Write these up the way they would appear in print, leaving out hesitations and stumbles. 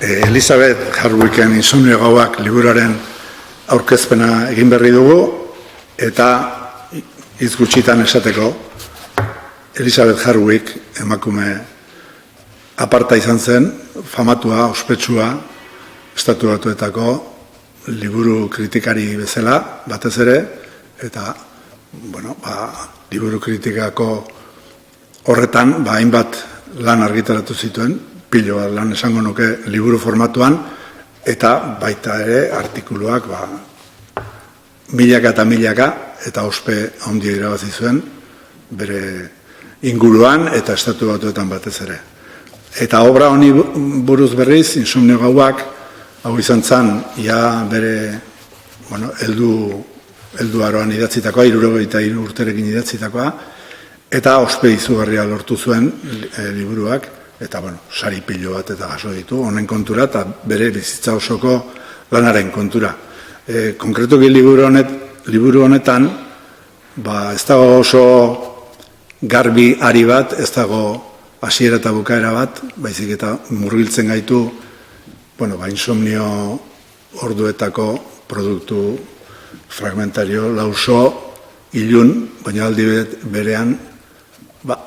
Elizabeth Hardwicken Insomnio Gauak liburuaren aurkezpena egin berri dugu, eta hitz gutxitan esateko, Elizabeth Hardwick emakume aparta izan zen, famatua, ospetsua, Estatu Batuetako liburu kritikari bezala, batez ere, eta liburu kritikako horretan, hainbat lan argitaratu zituen, pilo bat lan esango nuke liburu formatuan, eta baita ere artikuluak milaka eta milaka, eta ospe handia irabazi zuen, bere inguruan eta Estatu Batuetan batez ere. Eta obra honi buruz berriz, Insomnio Gauak, hau izan zen, bere heldu aroan idatzitakoa, 63 urterekin idatzitakoa, eta ospe izugarria lortu zuen liburuak, eta sari pilo bat eta jaso ditu, honen kontura, eta bere bizitza osoko lanaren kontura. Konkretuki liburu honetan, ez dago oso garbi ari bat, ez dago hasiera eta bukaera bat, baizik eta murgiltzen gaitu, insomnio orduetako produktu fragmentario, lauso, ilun, baina aldi berean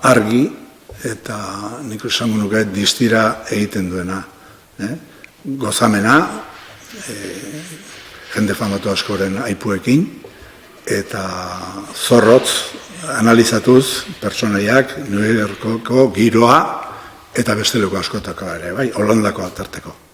argi, eta nik esango nuke distira egiten duena. Gozamena, jende famatu askoren aipuekin, eta zorrotz analizatuz pertsonaiak, New Yorkoko giroa, eta besteleko askotakoa ere, Holandakoa tarteko.